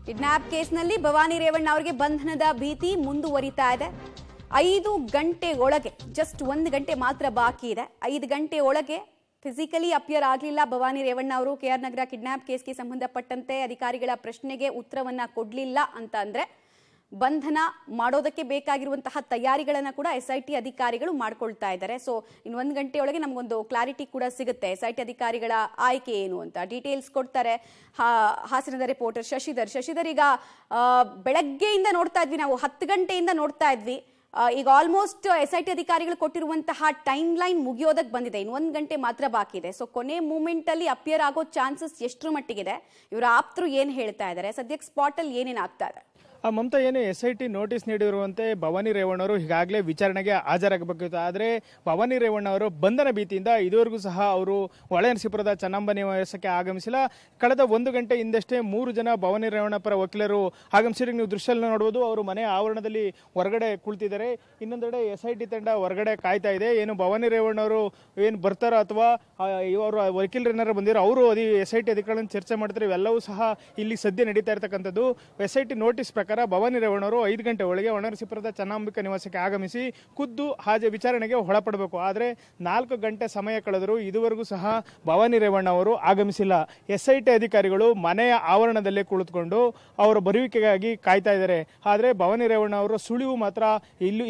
Kidnap ಕೇಸ್ನಲ್ಲಿ ಭವಾನಿ ರೇವಣ್ಣ ಅವರಿಗೆ ಬಂಧನದ ಭೀತಿ ಮುಂದುವರಿತಾ ಇದೆ. 5 ಗಂಟೆ ಒಳಗೆ ಜಸ್ಟ್ 1 ಗಂಟೆ ಮಾತ್ರ ಬಾಕಿ ಇದೆ. 5 ಗಂಟೆ ಒಳಗೆ ಫಿಸಿಕಲಿ ಅಪಿಯರ್ ಆಗಲಿಲ್ಲ ಭವಾನಿ ರೇವಣ್ಣ ಅವರು. ಕೆಆರ್ ನಗರ ಕಿಡ್ನಾಪ್ ಕೇಸ್ಗೆ ಸಂಬಂಧಪಟ್ಟಂತೆ ಅಧಿಕಾರಿಗಳ ಪ್ರಶ್ನೆಗೆ ಉತ್ತರವನ್ನ ಕೊಡಲಿಲ್ಲ ಅಂತ ಅಂದ್ರೆ ಬಂಧನ ಮಾಡೋದಕ್ಕೆ ಬೇಕಾಗಿರುವಂತಹ ತಯಾರಿಗಳನ್ನ ಕೂಡ ಎಸ್ಐಟಿ ಅಧಿಕಾರಿಗಳು ಮಾಡ್ಕೊಳ್ತಾ ಇದ್ದಾರೆ. ಸೊ ಇನ್ನು 1 ಗಂಟೆಯೊಳಗೆ ನಮಗೊಂದು ಕ್ಲಾರಿಟಿ ಕೂಡ ಸಿಗುತ್ತೆ ಎಸ್ಐಟಿ ಅಧಿಕಾರಿಗಳ ಆಯ್ಕೆ ಏನು ಅಂತ. ಡೀಟೇಲ್ಸ್ ಕೊಡ್ತಾರೆ ಹಾಸನದ ರಿಪೋರ್ಟರ್ ಶಶಿಧರ್. ಈಗ ಬೆಳಗ್ಗೆಯಿಂದ ನೋಡ್ತಾ ಇದ್ವಿ, ನಾವು 10 ಗಂಟೆಯಿಂದ ನೋಡ್ತಾ ಇದ್ವಿ. ಈಗ ಆಲ್ಮೋಸ್ಟ್ ಎಸ್ಐಟಿ ಅಧಿಕಾರಿಗಳು ಕೊಟ್ಟಿರುವಂತಹ ಟೈಮ್ ಲೈನ್ ಮುಗಿಯೋದಕ್ಕೆ ಬಂದಿದೆ. ಇನ್ನು 1 ಗಂಟೆ ಮಾತ್ರ ಬಾಕಿ ಇದೆ. ಸೊ ಕೊನೆ ಮೂಮೆಂಟ್ ಅಲ್ಲಿ ಅಪಿಯರ್ ಆಗೋ ಚಾನ್ಸಸ್ ಎಷ್ಟರ ಮಟ್ಟಿಗಿದೆ? ಇವರ ಆಪ್ತರು ಏನ್ ಹೇಳ್ತಾ ಇದ್ದಾರೆ? ಸದ್ಯಕ್ಕೆ ಸ್ಪಾಟ್ ಅಲ್ಲಿ ಏನೇನ್ ಆಗ್ತಾ ಇದೆ? ಮಮತಾ, ಏನು ಎಸ್ಐಟಿ ನೋಟಿಸ್ ನೀಡಿರುವಂತೆ ಭವಾನಿ ರೇವಣ್ಣ ಅವರು ಈಗಾಗಲೇ ವಿಚಾರಣೆಗೆ ಹಾಜರಾಗಬೇಕಿತ್ತು. ಆದರೆ ಭವಾನಿ ರೇವಣ್ಣ ಅವರು ಬಂಧನ ಭೀತಿಯಿಂದ ಇದುವರೆಗೂ ಸಹ ಅವರು ಹೊಳೆನರಸೀಪುರದ ಚೆನ್ನಂಬ ನಿವಾಸಕ್ಕೆ ಆಗಮಿಸಿಲ್ಲ. ಕಳೆದ 1 ಗಂಟೆ ಹಿಂದಷ್ಟೇ 3 ಜನ ಭವಾನಿ ರೇವಣ್ಣ ಪರ ವಕೀಲರು ಆಗಮಿಸಿದ್ರೆ ನೀವು ದೃಶ್ಯದಲ್ಲಿ ನೋಡಬಹುದು. ಅವರು ಮನೆ ಆವರಣದಲ್ಲಿ ಹೊರಗಡೆ ಕುಳಿತಿದ್ದಾರೆ. ಇನ್ನೊಂದೆಡೆ ಎಸ್ಐಟಿ ತಂಡ ಹೊರಗಡೆ ಕಾಯ್ತಾ ಇದೆ. ಏನು ಭವಾನಿ ರೇವಣ್ಣ ಅವರು ಏನು ಬರ್ತಾರೋ ಅಥವಾ ಇವರು ವಕೀಲರು ಏನಾರು ಬಂದಿರೋ ಅವರು ಎಸ್ಐಟಿ ಅಧಿಕಾರಿಗಳನ್ನು ಚರ್ಚೆ ಮಾಡ್ತಾರೆ. ಇವೆಲ್ಲವೂ ಸಹ ಇಲ್ಲಿ ಸದ್ಯ ನಡೀತಾ ಇರತಕ್ಕಂಥದ್ದು. ಎಸ್ಐಟಿ ನೋಟಿಸ್ ಪ್ರಕಾರ ಭವಾನಿ ರೇವಣ್ಣ ಅವರು 5 ಗಂಟೆ ಒಳಗೆ ಹೊಳೆನರಸೀಪುರದ ಚೆನ್ನಂಬಿಕಾ ನಿವಾಸಕ್ಕೆ ಆಗಮಿಸಿ ಖುದ್ದು ವಿಚಾರಣೆಗೆ ಒಳಪಡಬೇಕು. ಆದರೆ 4 ಗಂಟೆ ಸಮಯ ಕಳೆದರೂ ಇದುವರೆಗೂ ಸಹ ಭವಾನಿ ರೇವಣ್ಣ ಅವರು ಆಗಮಿಸಿಲ್ಲ. ಎಸ್ಐಟಿ ಅಧಿಕಾರಿಗಳು ಮನೆಯ ಆವರಣದಲ್ಲೇ ಕುಳಿತುಕೊಂಡು ಅವರ ಬರುವಿಕೆಗಾಗಿ ಕಾಯ್ತಾ ಇದ್ದಾರೆ. ಆದರೆ ಭವಾನಿ ರೇವಣ್ಣ ಅವರ ಸುಳಿವು ಮಾತ್ರ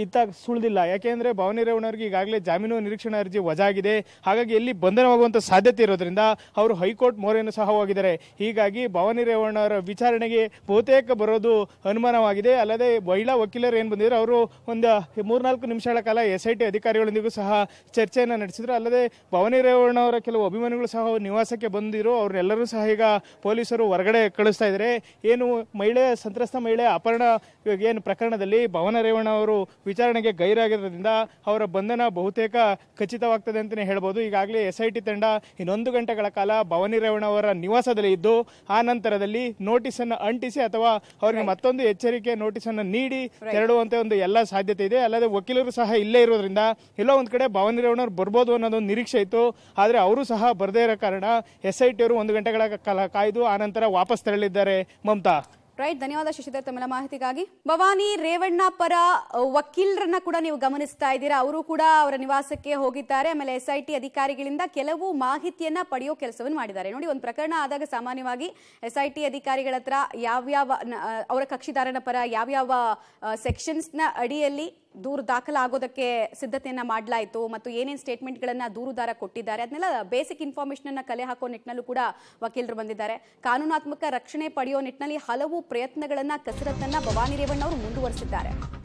ಇತ್ತ ಸುಳಿದಿಲ್ಲ. ಯಾಕೆಂದ್ರೆ ಭವಾನಿ ರೇವಣ್ಣ ಅವರಿಗೆ ಈಗಾಗಲೇ ಜಾಮೀನು ನಿರೀಕ್ಷಣಾ ಅರ್ಜಿ ವಜಾಗಿದೆ. ಹಾಗಾಗಿ ಎಲ್ಲಿ ಬಂಧನವಾಗುವಂತ ಸಾಧ್ಯತೆ ಇರೋದ್ರಿಂದ ಅವರು ಹೈಕೋರ್ಟ್ ಮೊರೆಯನ್ನು ಸಹ ಹೋಗಿದ್ದಾರೆ. ಹೀಗಾಗಿ ಭವಾನಿ ರೇವಣ್ಣ ಅವರ ವಿಚಾರಣೆಗೆ ಬಹುತೇಕ ಬರೋದು ಅನುಮಾನವಾಗಿದೆ. ಅಲ್ಲದೆ ಮಹಿಳಾ ವಕೀಲರು ಏನು ಬಂದಿದ್ರು ಅವರು ಒಂದು 3-4 ನಿಮಿಷಗಳ ಕಾಲ ಎಸ್ಐಟಿ ಅಧಿಕಾರಿಗಳೊಂದಿಗೂ ಸಹ ಚರ್ಚೆಯನ್ನು ನಡೆಸಿದ್ರು. ಅಲ್ಲದೆ ಭವಾನಿ ರೇವಣ್ಣ ಅವರ ಕೆಲವು ಅಭಿಮಾನಿಗಳು ಸಹ ನಿವಾಸಕ್ಕೆ ಬಂದಿರು. ಅವರೆಲ್ಲರೂ ಸಹ ಈಗ ಪೊಲೀಸರು ಹೊರಗಡೆ ಕಳಿಸ್ತಾ ಇದ್ದಾರೆ. ಏನು ಸಂತ್ರಸ್ತ ಮಹಿಳೆ ಅಪಹರಣ ಏನು ಪ್ರಕರಣದಲ್ಲಿ ಭವಾನಿ ರೇವಣ್ಣ ಅವರು ವಿಚಾರಣೆಗೆ ಗೈರಾಗಿರೋದ್ರಿಂದ ಅವರ ಬಂಧನ ಬಹುತೇಕ ಖಚಿತವಾಗ್ತದೆ ಅಂತಲೇ ಹೇಳ್ಬೋದು. ಈಗಾಗಲೇ ಎಸ್ಐಟಿ ತಂಡ 1 ಗಂಟೆಗಳ ಕಾಲ ಭವಾನಿ ರೇವಣ್ಣ ಅವರ ನಿವಾಸದಲ್ಲಿ ಇದ್ದು ಆ ನಂತರದಲ್ಲಿ ನೋಟಿಸ್ ಅನ್ನು ಅಂಟಿಸಿ ಅಥವಾ ಅವರಿಗೆ ಮತ್ತೊಂದು ಎಚ್ಚರಿಕೆ ನೋಟಿಸ್ ಅನ್ನು ನೀಡಿ ತೆರಳುವಂತೆ ಒಂದು ಎಲ್ಲ ಸಾಧ್ಯತೆ ಇದೆ. ಅಲ್ಲದೆ ವಕೀಲರು ಸಹ ಇಲ್ಲೇ ಇರೋದ್ರಿಂದ ಎಲ್ಲೋ ಒಂದ್ ಕಡೆ ಭವಾನಿ ರೇವಣ್ಣ ಅವರು ಬರ್ಬೋದು ಅನ್ನೋದೊಂದು ನಿರೀಕ್ಷೆ ಇತ್ತು. ಆದ್ರೆ ಅವರು ಸಹ ಬರದೇ ಇರೋ ಕಾರಣ ಎಸ್ಐಟಿ ಅವರು 1 ಗಂಟೆಗಳ ಕಾಲ ಕಾಯ್ದು ಆ ನಂತರ ವಾಪಸ್ ತೆರಳಿದ್ದಾರೆ. ಮಮತಾ, ರೈಟ್, ಧನ್ಯವಾದ ಶಶಿಧರ್ ತಮ್ಮೆಲ್ಲ ಮಾಹಿತಿಗಾಗಿ. ಭವಾನಿ ರೇವಣ್ಣ ಪರ ವಕೀಲರನ್ನ ಕೂಡ ನೀವು ಗಮನಿಸ್ತಾ ಇದ್ದೀರಾ. ಅವರು ಕೂಡ ಅವರ ನಿವಾಸಕ್ಕೆ ಹೋಗಿದ್ದಾರೆ. ಆಮೇಲೆ ಎಸ್ಐಟಿ ಅಧಿಕಾರಿಗಳಿಂದ ಕೆಲವು ಮಾಹಿತಿಯನ್ನ ಪಡೆಯೋ ಕೆಲಸವನ್ನು ಮಾಡಿದ್ದಾರೆ. ನೋಡಿ, ಒಂದು ಪ್ರಕರಣ ಆದಾಗ ಸಾಮಾನ್ಯವಾಗಿ ಎಸ್ಐಟಿ ಅಧಿಕಾರಿಗಳ ಹತ್ರ ಯಾವ್ಯಾವ ಅವರ ಕಕ್ಷಿದಾರನ ಪರ ಯಾವ್ಯಾವ ಸೆಕ್ಷನ್ಸ್ ನ ಅಡಿಯಲ್ಲಿ ದೂರು ದಾಖಲಾಗೋದಕ್ಕೆ ಸಿದ್ಧತೆಯನ್ನ ಮಾಡಲಾಯಿತು ಮತ್ತು ಏನೇನು ಸ್ಟೇಟ್ಮೆಂಟ್ಗಳನ್ನ ದೂರುದಾರ ಕೊಟ್ಟಿದ್ದಾರೆ ಅದನ್ನೆಲ್ಲ ಬೇಸಿಕ್ ಇನ್ಫಾರ್ಮೇಶನ್ ಅನ್ನ ಕಲೆ ಹಾಕೋ ನಿಟ್ಟಿನಲ್ಲೂ ಕೂಡ ವಕೀಲರು ಬಂದಿದ್ದಾರೆ. ಕಾನೂನಾತ್ಮಕ ರಕ್ಷಣೆ ಪಡೆಯೋ ನಿಟ್ಟಿನಲ್ಲಿ ಹಲವು ಪ್ರಯತ್ನಗಳನ್ನ ಕಸರತ್ತನ್ನ ಭವಾನಿ ರೇವಣ್ಣ ಅವರು ಮುಂದುವರಿಸಿದ್ದಾರೆ.